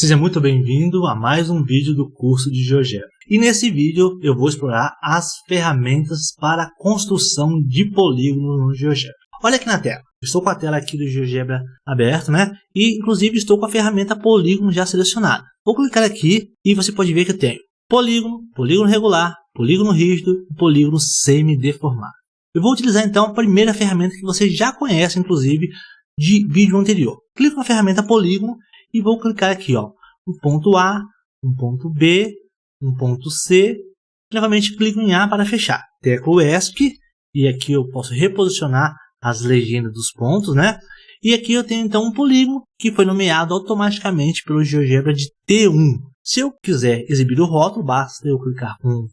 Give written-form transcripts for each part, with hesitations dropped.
Seja muito bem-vindo a mais um vídeo do curso de GeoGebra. E nesse vídeo eu vou explorar as ferramentas para a construção de polígonos no GeoGebra. Olha aqui na tela, estou com a tela aqui do GeoGebra aberta, né? E inclusive estou com a ferramenta polígono já selecionada. Vou clicar aqui e você pode ver que eu tenho polígono, polígono regular, polígono rígido e polígono semi-deformado. Eu vou utilizar então a primeira ferramenta que você já conhece, inclusive, de vídeo anterior. Clico na ferramenta polígono e vou clicar aqui, ó, um ponto A, um ponto B, um ponto C. Novamente clico em A para fechar. Teclo ESC e aqui eu posso reposicionar as legendas dos pontos, né? E aqui eu tenho então um polígono que foi nomeado automaticamente pelo GeoGebra de T1. Se eu quiser exibir o rótulo, basta eu clicar com o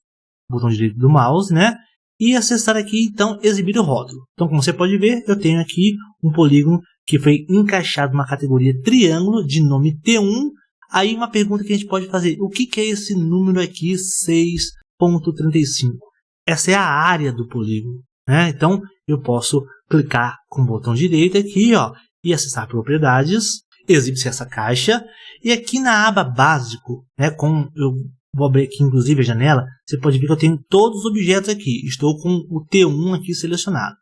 botão direito do mouse, né? E acessar aqui então exibir o rótulo. Então, como você pode ver, eu tenho aqui um polígono que foi encaixado numa categoria triângulo de nome T1. Aí uma pergunta que a gente pode fazer: o que é esse número aqui 6.35? Essa é a área do polígono, né? Então eu posso clicar com o botão direito aqui, ó, e acessar propriedades, exibe-se essa caixa, e aqui na aba básico, né, eu vou abrir aqui inclusive a janela, você pode ver que eu tenho todos os objetos aqui, estou com o T1 aqui selecionado.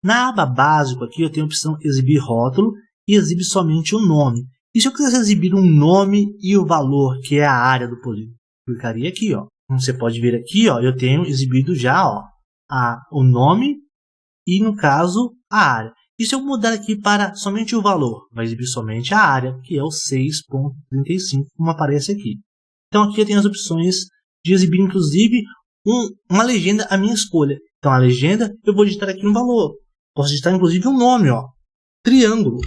Na aba básico aqui eu tenho a opção exibir rótulo e exibe somente o nome. E se eu quisesse exibir um nome e o valor, que é a área do polígono, clicaria aqui, ó. Como você pode ver aqui, ó, eu tenho exibido já, ó, o nome e no caso a área. E se eu mudar aqui para somente o valor, vai exibir somente a área, que é o 6.35, como aparece aqui. Então aqui eu tenho as opções de exibir inclusive uma legenda à minha escolha. Então a legenda eu vou digitar aqui um valor. Posso digitar inclusive um nome, ó, triângulo.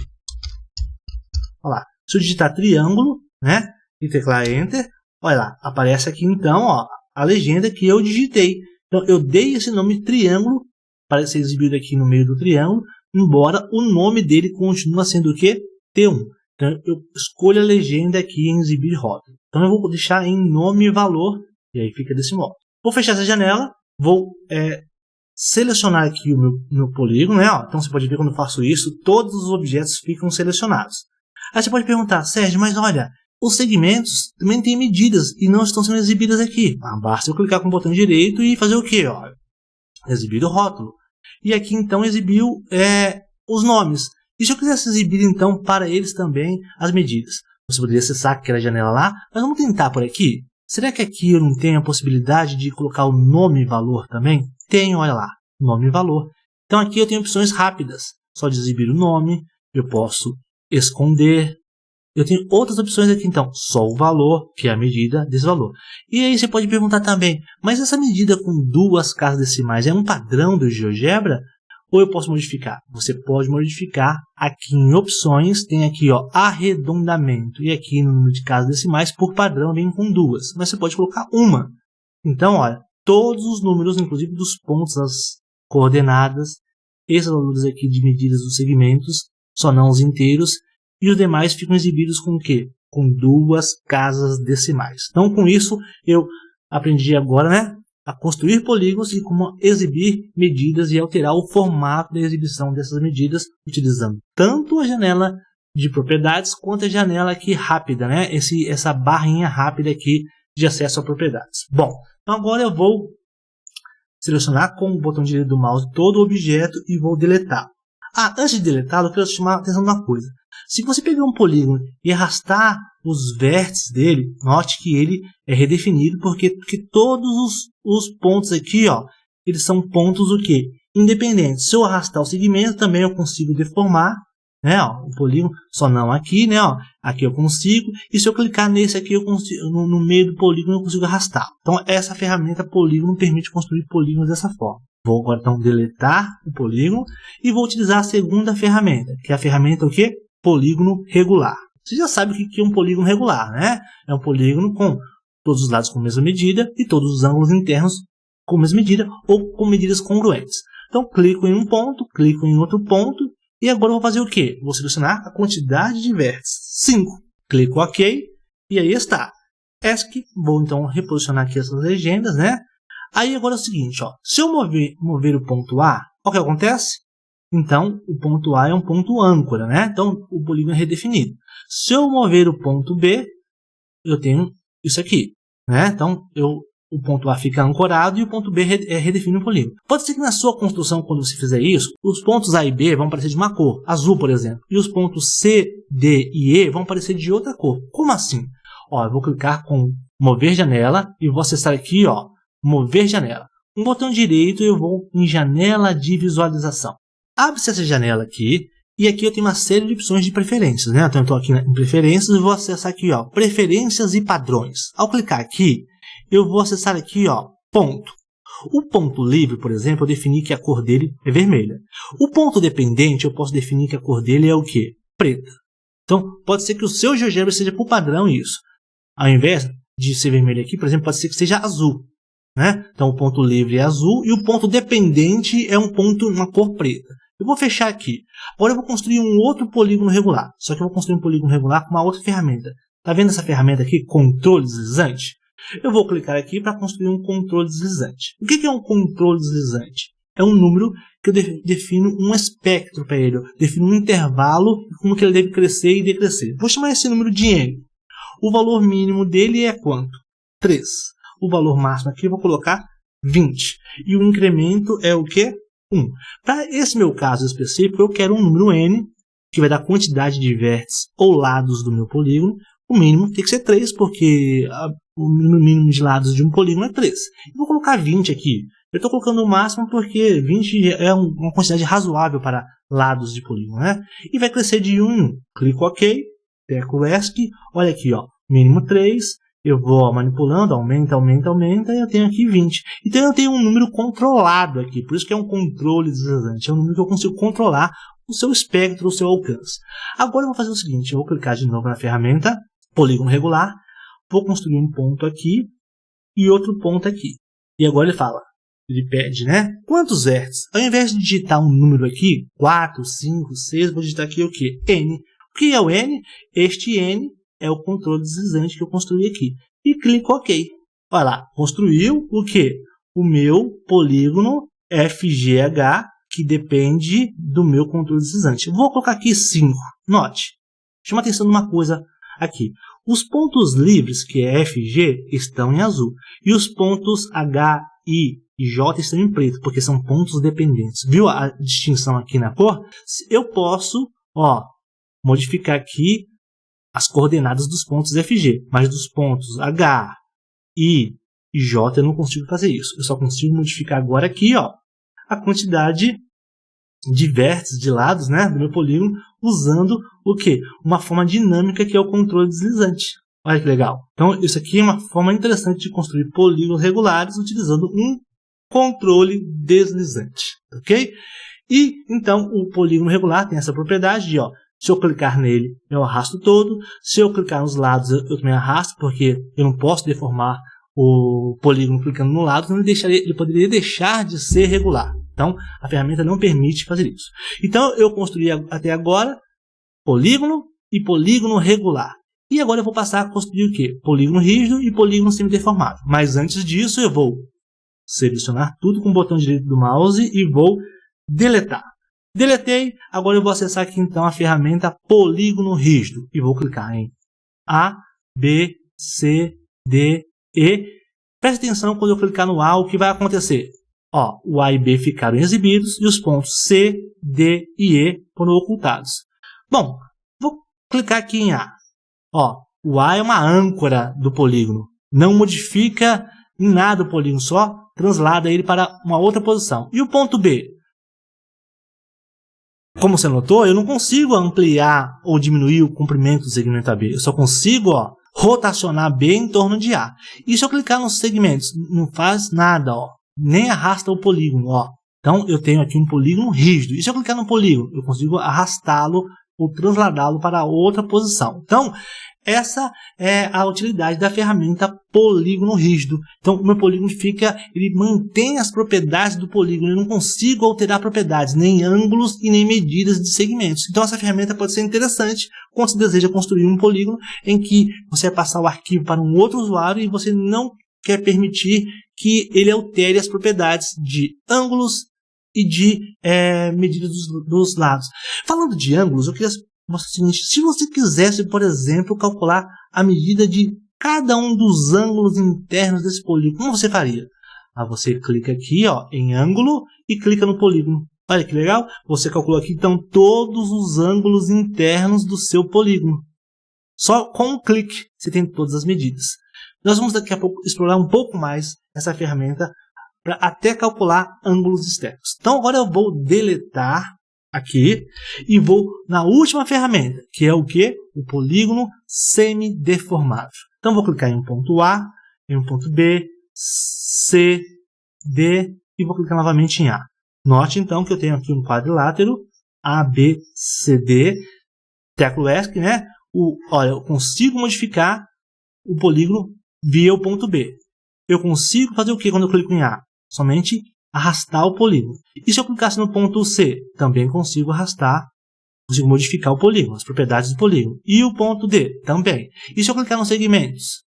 Olha lá, se eu digitar triângulo, né, e teclar Enter, olha lá, aparece aqui então, ó, a legenda que eu digitei. Então eu dei esse nome triângulo para ser exibido aqui no meio do triângulo, embora o nome dele continue sendo o que? T1. Então eu escolho a legenda aqui em exibir rótulo. Então eu vou deixar em nome e valor, e aí fica desse modo. Vou fechar essa janela, vou selecionar aqui o meu polígono, né? Ó, então você pode ver quando eu faço isso, todos os objetos ficam selecionados. Aí você pode perguntar: Sérgio, mas olha, os segmentos também têm medidas e não estão sendo exibidas aqui. Basta eu clicar com o botão direito e fazer o que? Exibir o rótulo. E aqui então exibiu os nomes. E se eu quisesse exibir então para eles também as medidas? Você poderia acessar aquela janela lá, mas vamos tentar por aqui. Será que aqui eu não tenho a possibilidade de colocar o nome e valor também? Tenho, olha lá, nome e valor. Então aqui eu tenho opções rápidas. Só de exibir o nome, eu posso esconder. Eu tenho outras opções aqui então, só o valor, que é a medida desse valor. E aí você pode perguntar também: mas essa medida com duas casas decimais é um padrão do GeoGebra? Ou eu posso modificar? Você pode modificar aqui em opções, tem aqui, ó, arredondamento. E aqui no número de casas decimais, por padrão, vem com duas. Mas você pode colocar uma. Então, olha, todos os números, inclusive dos pontos, as coordenadas, esses valores aqui de medidas dos segmentos, só não os inteiros, e os demais ficam exibidos com o quê? Com duas casas decimais. Então, com isso, eu aprendi agora, né, a construir polígonos e como exibir medidas e alterar o formato da exibição dessas medidas, utilizando tanto a janela de propriedades quanto a janela aqui rápida, né? Essa barrinha rápida aqui de acesso a propriedades. Bom, então agora eu vou selecionar com o botão direito do mouse todo o objeto e vou deletá-lo. Antes de deletá-lo, eu quero chamar a atenção de uma coisa. Se você pegar um polígono e arrastar os vértices dele, note que ele é redefinido, porque todos os pontos aqui, ó, eles são pontos o quê? Independentes. Se eu arrastar o segmento, também eu consigo deformar, né, ó, o polígono, só não aqui, né, ó, aqui eu consigo, e se eu clicar nesse aqui, eu consigo, no meio do polígono eu consigo arrastar. Então essa ferramenta polígono permite construir polígonos dessa forma. Vou agora então deletar o polígono e vou utilizar a segunda ferramenta, que é a ferramenta o quê? Polígono regular. Você já sabe o que é um polígono regular, né? É um polígono com todos os lados com a mesma medida e todos os ângulos internos com a mesma medida ou com medidas congruentes. Então, clico em um ponto, clico em outro ponto e agora eu vou fazer o quê? Vou selecionar a quantidade de vértices, 5. Clico OK e aí está. ESC, vou então reposicionar aqui essas legendas, né? Aí agora é o seguinte, ó, se eu mover o ponto A, o que acontece? Então, o ponto A é um ponto âncora, né? Então, o polígono é redefinido. Se eu mover o ponto B, eu tenho isso aqui, né? Então, o ponto A fica ancorado e o ponto B redefine o polígono. Pode ser que na sua construção, quando você fizer isso, os pontos A e B vão aparecer de uma cor, azul, por exemplo, e os pontos C, D e E vão aparecer de outra cor. Como assim? Ó, eu vou clicar com mover janela e vou acessar aqui, ó, mover janela. Com o botão direito eu vou em janela de visualização. Abre-se essa janela aqui e aqui eu tenho uma série de opções de preferências, né? Então eu estou aqui em preferências e vou acessar aqui, ó, preferências e padrões. Ao clicar aqui, eu vou acessar aqui, ó, ponto. O ponto livre, por exemplo, eu defini que a cor dele é vermelha. O ponto dependente, eu posso definir que a cor dele é o quê? Preta. Então, pode ser que o seu GeoGebra seja por padrão isso. Ao invés de ser vermelho aqui, por exemplo, pode ser que seja azul, né? Então, o ponto livre é azul e o ponto dependente é uma cor preta. Eu vou fechar aqui. Agora eu vou construir um outro polígono regular. Só que eu vou construir um polígono regular com uma outra ferramenta. Tá vendo essa ferramenta aqui? Controle deslizante? Eu vou clicar aqui para construir um controle deslizante. O que é um controle deslizante? É um número que eu defino um espectro para ele. Eu defino um intervalo como que ele deve crescer e decrescer. Vou chamar esse número de n. O valor mínimo dele é quanto? 3. O valor máximo aqui eu vou colocar 20. E o incremento é o quê? 1. Para esse meu caso específico, eu quero um número n, que vai dar a quantidade de vértices ou lados do meu polígono. O mínimo tem que ser 3, porque o mínimo de lados de um polígono é 3. Eu vou colocar 20 aqui. Eu estou colocando o máximo porque 20 é uma quantidade razoável para lados de polígono, né? E vai crescer de 1 em 1. Clico OK, teco ESC, olha aqui, ó, mínimo 3. Eu vou manipulando, aumenta, e eu tenho aqui 20. Então eu tenho um número controlado aqui, por isso que é um controle deslizante. É um número que eu consigo controlar o seu espectro, o seu alcance. Agora eu vou fazer o seguinte, eu vou clicar de novo na ferramenta, polígono regular, vou construir um ponto aqui e outro ponto aqui. E agora ele pede, né? Quantos vértices? Ao invés de digitar um número aqui, 4, 5, 6, vou digitar aqui o quê? N. O que é o N? Este N é o controle deslizante que eu construí aqui. E clico OK. Olha lá, construiu o quê? O meu polígono FGH, que depende do meu controle deslizante. Vou colocar aqui 5. Note, chama atenção numa coisa aqui. Os pontos livres, que é FG, estão em azul. E os pontos H, I e J estão em preto, porque são pontos dependentes. Viu a distinção aqui na cor? Eu posso, ó, modificar aqui as coordenadas dos pontos FG, mas dos pontos H, I e J eu não consigo fazer isso. Eu só consigo modificar agora aqui, ó, a quantidade de vértices, de lados, né, do meu polígono, usando o quê? Uma forma dinâmica que é o controle deslizante. Olha que legal. Então, isso aqui é uma forma interessante de construir polígonos regulares utilizando um controle deslizante, ok? E, então, o polígono regular tem essa propriedade de, ó, se eu clicar nele, eu arrasto todo. Se eu clicar nos lados, eu também arrasto, porque eu não posso deformar o polígono clicando no lado, senão ele poderia deixar de ser regular. Então, a ferramenta não permite fazer isso. Então, eu construí até agora polígono e polígono regular. E agora eu vou passar a construir o quê? Polígono rígido e polígono semideformado. Mas antes disso, eu vou selecionar tudo com o botão direito do mouse e vou deletar. Deletei, agora eu vou acessar aqui então a ferramenta polígono rígido e vou clicar em A, B, C, D, E. Preste atenção quando eu clicar no A, o que vai acontecer? Ó, o A e B ficaram exibidos e os pontos C, D e E foram ocultados. Bom, vou clicar aqui em A. Ó, o A é uma âncora do polígono. Não modifica em nada o polígono, só translada ele para uma outra posição. E o ponto B? Como você notou, eu não consigo ampliar ou diminuir o comprimento do segmento AB. Eu só consigo, ó, rotacionar B em torno de A. E se eu clicar nos segmentos, não faz nada, ó, nem arrasta o polígono, ó. Então eu tenho aqui um polígono rígido. E se eu clicar no polígono, eu consigo arrastá-lo ou transladá-lo para outra posição. Então, essa é a utilidade da ferramenta polígono rígido. Então, o meu polígono ele mantém as propriedades do polígono. Eu não consigo alterar propriedades, nem ângulos e nem medidas de segmentos. Então, essa ferramenta pode ser interessante quando você deseja construir um polígono em que você vai passar o arquivo para um outro usuário e você não quer permitir que ele altere as propriedades de ângulos e de medidas dos lados. Falando de ângulos, eu queria mostrar o seguinte: se você quisesse, por exemplo, calcular a medida de cada um dos ângulos internos desse polígono. Como você faria? Você clica aqui, ó, em ângulo e clica no polígono. Olha que legal. Você calculou aqui, então, todos os ângulos internos do seu polígono. Só com um clique você tem todas as medidas. Nós vamos daqui a pouco explorar um pouco mais essa ferramenta para até calcular ângulos externos. Então agora eu vou deletar aqui e vou na última ferramenta, que é o que? O polígono semideformável. Então vou clicar em um ponto A, em um ponto B, C, D e vou clicar novamente em A. Note então que eu tenho aqui um quadrilátero A, B, C, D, tecla ESC, né? Olha, eu consigo modificar o polígono via o ponto B. Eu consigo fazer o que quando eu clico em A? Somente arrastar o polígono. E se eu clicasse no ponto C? Também consigo arrastar, consigo modificar o polígono, as propriedades do polígono. E o ponto D? Também. E se eu clicar nos segmentos?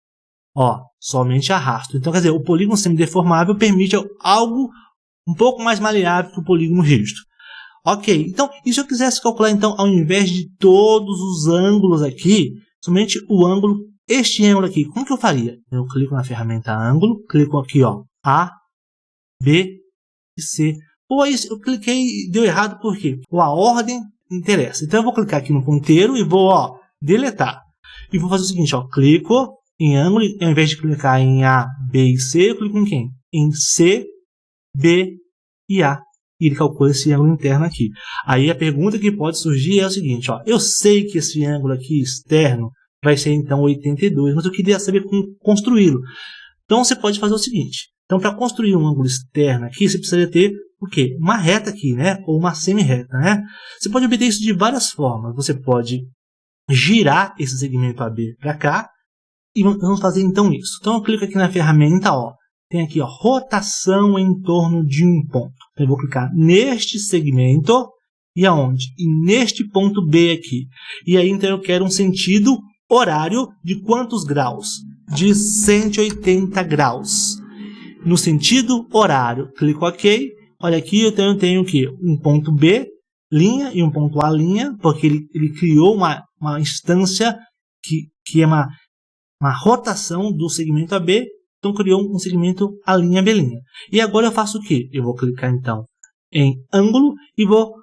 Ó, somente arrasto. Então, quer dizer, o polígono semideformável permite algo um pouco mais maleável que o polígono rígido. Ok, então, e se eu quisesse calcular, então, ao invés de todos os ângulos aqui, somente o ângulo, este ângulo aqui, como que eu faria? Eu clico na ferramenta ângulo, clico aqui, ó, A, B e C. Ou aí eu cliquei e deu errado, por quê? Ou a ordem interessa. Então eu vou clicar aqui no ponteiro e vou, ó, deletar. E vou fazer o seguinte, ó, clico em ângulo, e ao invés de clicar em A, B e C, eu clico em quem? Em C, B e A. E ele calcula esse ângulo interno aqui. Aí a pergunta que pode surgir é o seguinte, ó, eu sei que esse ângulo aqui externo vai ser então 82, mas eu queria saber como construí-lo. Então você pode fazer o seguinte, então para construir um ângulo externo aqui, você precisaria ter o quê? Uma reta aqui, né? Ou uma semi-reta, né? Você pode obter isso de várias formas. Você pode girar esse segmento AB para cá e vamos fazer então isso. Então eu clico aqui na ferramenta, ó, tem aqui, ó, rotação em torno de um ponto. Então eu vou clicar neste segmento e aonde? E neste ponto B aqui. E aí então eu quero um sentido horário de quantos graus? De 180 graus. No sentido horário, clico OK. Olha aqui, então eu tenho o quê? Um ponto B, linha, e um ponto A, linha, porque ele criou uma instância que é uma rotação do segmento AB. Então criou um segmento A', B'. E agora eu faço o quê? Eu vou clicar então em ângulo e vou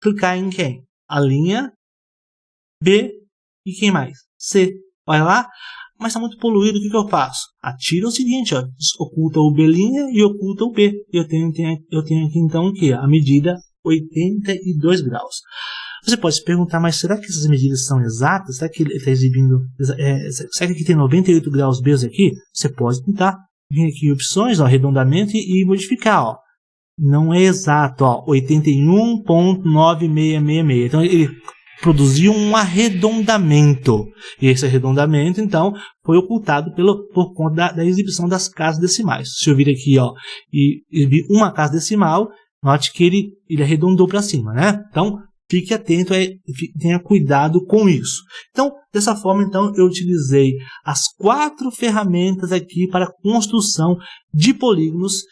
clicar em quem? A linha, B e quem mais? C. Olha lá. Mas está muito poluído, o que eu faço? Atira o seguinte, ó, oculta o B' e oculta o B. Eu tenho aqui então o quê? A medida 82 graus. Você pode se perguntar, mas será que essas medidas são exatas? Será que ele está exibindo... será que aqui tem 98 graus B aqui? Você pode tentar vir aqui em opções, ó, arredondamento e modificar. Ó. Não é exato, ó, 81.9666. Então ele produziu um arredondamento. E esse arredondamento, então, foi ocultado por conta da exibição das casas decimais. Se eu vir aqui, ó, e exibir uma casa decimal, note que ele arredondou para cima, né? Então, fique atento, tenha cuidado com isso. Então, dessa forma, então, eu utilizei as 4 ferramentas aqui para construção de polígonos,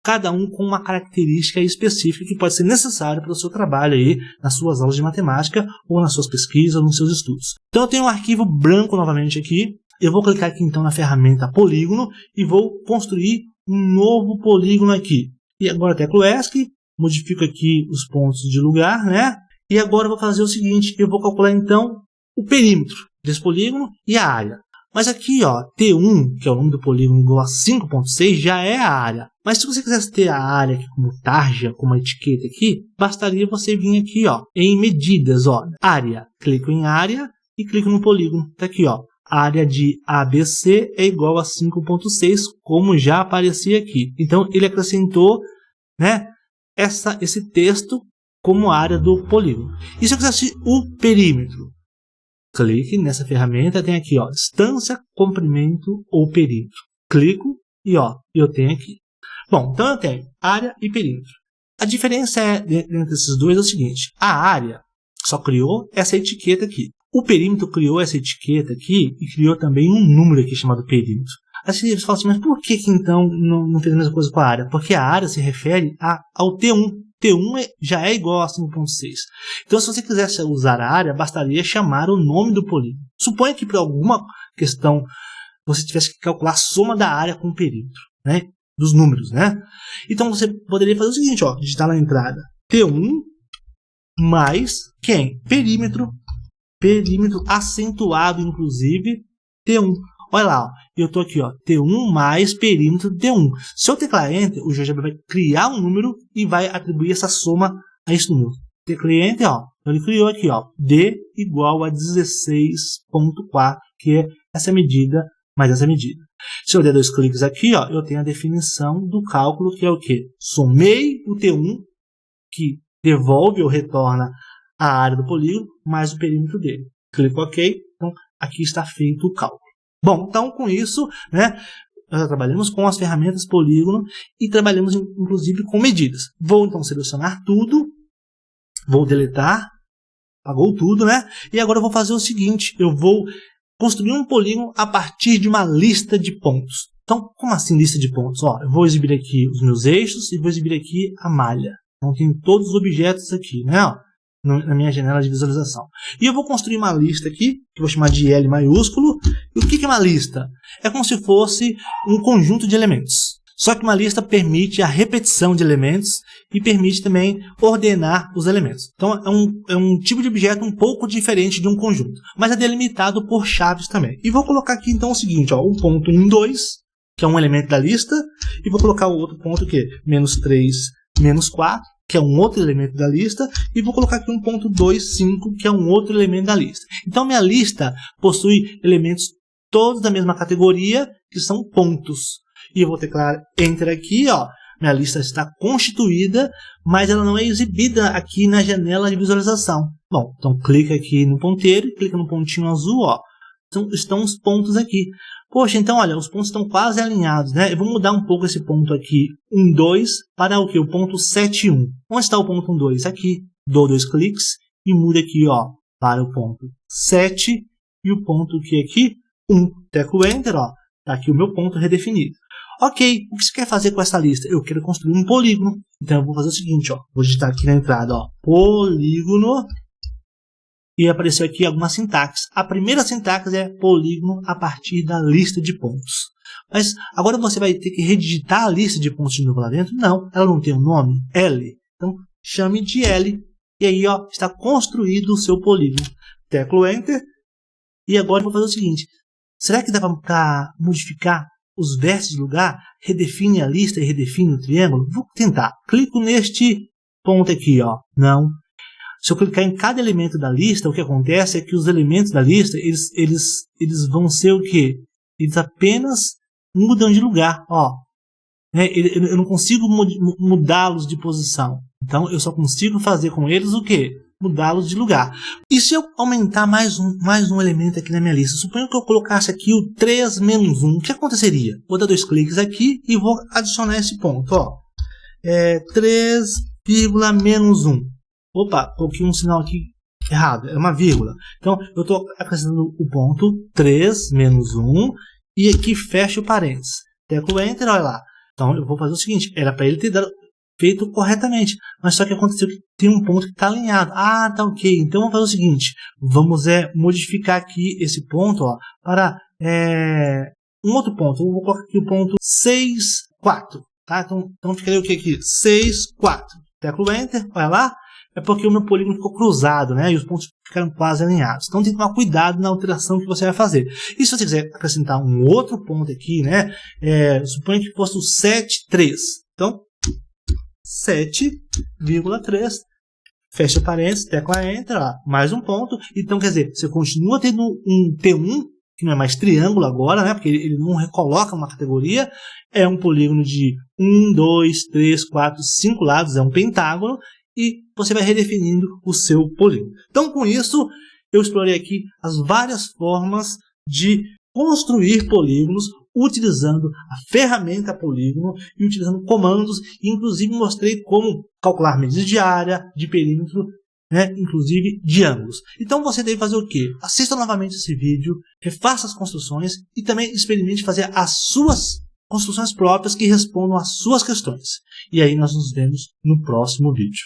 cada um com uma característica específica que pode ser necessária para o seu trabalho aí, nas suas aulas de matemática, ou nas suas pesquisas, ou nos seus estudos. Então, eu tenho um arquivo branco novamente aqui. Eu vou clicar aqui, então, na ferramenta polígono e vou construir um novo polígono aqui. E agora, tecla ESC, modifico aqui os pontos de lugar, né? E agora eu vou fazer o seguinte, eu vou calcular então o perímetro desse polígono e a área. Mas aqui, ó, T1, que é o nome do polígono igual a 5.6, já é a área. Mas se você quisesse ter a área aqui como tarja, como etiqueta aqui, bastaria você vir aqui, ó, em medidas, ó, área. Clico em área e clico no polígono. Tá aqui, ó, área de ABC é igual a 5.6, como já aparecia aqui. Então, ele acrescentou, né, esse texto como área do polígono. E se eu quisesse o perímetro? Clique nessa ferramenta, tem aqui, ó, distância, comprimento ou perímetro. Clico e, ó, eu tenho aqui. Bom, então eu tenho área e perímetro. A diferença entre esses dois é o seguinte, a área só criou essa etiqueta aqui. O perímetro criou essa etiqueta aqui e criou também um número aqui chamado perímetro. Assim, eles falam assim, mas por que então não fez a mesma coisa com a área? Porque a área se refere ao T1. T1 já é igual a 5.6. Então, se você quisesse usar a área, bastaria chamar o nome do polígono. Suponha que por alguma questão você tivesse que calcular a soma da área com o perímetro, né? Dos números, né? Então, você poderia fazer o seguinte, ó, digitar na entrada T1 mais quem? Perímetro acentuado, inclusive, T1. Olha lá, ó, eu estou aqui, ó, T1 mais perímetro T1. Se eu teclar Enter, o GeoGebra vai criar um número e vai atribuir essa soma a esse número. Teclei Enter, ó, ele criou aqui, ó, D igual a 16.4, que é essa medida mais essa medida. Se eu der 2 cliques aqui, ó, eu tenho a definição do cálculo, que é o quê? Somei o T1, que devolve ou retorna a área do polígono, mais o perímetro dele. Clico OK, então aqui está feito o cálculo. Bom, então com isso, né, nós trabalhamos com as ferramentas polígono e trabalhamos inclusive com medidas. Vou então selecionar tudo, vou deletar, apagou tudo, né? E agora eu vou fazer o seguinte, eu vou construir um polígono a partir de uma lista de pontos. Então, como assim lista de pontos? Ó, eu vou exibir aqui os meus eixos e vou exibir aqui a malha. Então tem todos os objetos aqui, né? Ó, na minha janela de visualização. E eu vou construir uma lista aqui, que eu vou chamar de L maiúsculo. E o que é uma lista? É como se fosse um conjunto de elementos. Só que uma lista permite a repetição de elementos e permite também ordenar os elementos. Então é um tipo de objeto um pouco diferente de um conjunto, mas é delimitado por chaves também. E vou colocar aqui então o seguinte, ó, o ponto 1, 2, que é um elemento da lista, e vou colocar o outro ponto que é -3, -4, que é um outro elemento da lista, e vou colocar aqui um ponto 2, 5, que é um outro elemento da lista. Então minha lista possui elementos todos da mesma categoria, que são pontos. E eu vou teclar Enter aqui, ó. Minha lista está constituída, mas ela não é exibida aqui na janela de visualização. Bom, então clica aqui no ponteiro e clica no pontinho azul, ó. Então, estão os pontos aqui. Poxa, então olha, os pontos estão quase alinhados, né? Eu vou mudar um pouco esse ponto aqui, 1, 2, para o que? O ponto 7, 1. Onde está o ponto 1, 2? Aqui. Dou 2 cliques e mudo aqui, ó, para o ponto 7 e o ponto que aqui, 1. Teclo Enter, ó. Está aqui o meu ponto redefinido. Ok, o que você quer fazer com essa lista? Eu quero construir um polígono. Então eu vou fazer o seguinte, ó. Vou digitar aqui na entrada, ó, polígono. E apareceu aqui algumas sintaxes. A primeira sintaxe é polígono a partir da lista de pontos. Mas agora você vai ter que redigitar a lista de pontos de novo lá dentro? Não, ela não tem um nome, L. Então chame de L. E aí, ó, está construído o seu polígono. Teclo Enter. E agora eu vou fazer o seguinte. Será que dá para modificar os vértices de lugar? Redefine a lista e redefine o triângulo? Vou tentar. Clico neste ponto aqui, ó. Não. Se eu clicar em cada elemento da lista, o que acontece é que os elementos da lista, eles vão ser o quê? Eles apenas mudam de lugar, ó. Eu não consigo mudá-los de posição. Então, eu só consigo fazer com eles o quê? Mudá-los de lugar. E se eu aumentar mais um elemento aqui na minha lista? Suponho que eu colocasse aqui o 3 menos 1. O que aconteceria? Vou dar 2 cliques aqui e vou adicionar esse ponto, ó. 3, menos 1. Opa, coloquei um sinal aqui errado, é uma vírgula. Então, eu estou acrescentando o ponto 3 menos 1 e aqui fecho o parênteses. Teclo Enter, olha lá. Então, eu vou fazer o seguinte, era para ele ter feito corretamente, mas só que aconteceu que tem um ponto que está alinhado. Ah, tá ok. Então, vamos fazer o seguinte, vamos modificar aqui esse ponto, ó, para um outro ponto. Eu vou colocar aqui o ponto 6, 4. Tá? Então ficaria o que aqui? 6, 4. Teclo Enter, olha lá. É porque o meu polígono ficou cruzado, né? E os pontos ficaram quase alinhados. Então tem que tomar cuidado na alteração que você vai fazer. E se você quiser acrescentar um outro ponto aqui, né? Suponha que fosse o 7, 3. Então, 7,3. Fecha parênteses, tecla Enter, ó, mais um ponto. Então, quer dizer, você continua tendo um T1, que não é mais triângulo agora, né? Porque ele não recoloca uma categoria. É um polígono de 1, 2, 3, 4, 5 lados. É um pentágono. E você vai redefinindo o seu polígono. Então, com isso, eu explorei aqui as várias formas de construir polígonos utilizando a ferramenta polígono e utilizando comandos. E, inclusive, mostrei como calcular medidas de área, de perímetro, né, inclusive de ângulos. Então, você deve fazer o quê? Assista novamente esse vídeo, refaça as construções e também experimente fazer as suas construções próprias que respondam às suas questões. E aí nós nos vemos no próximo vídeo.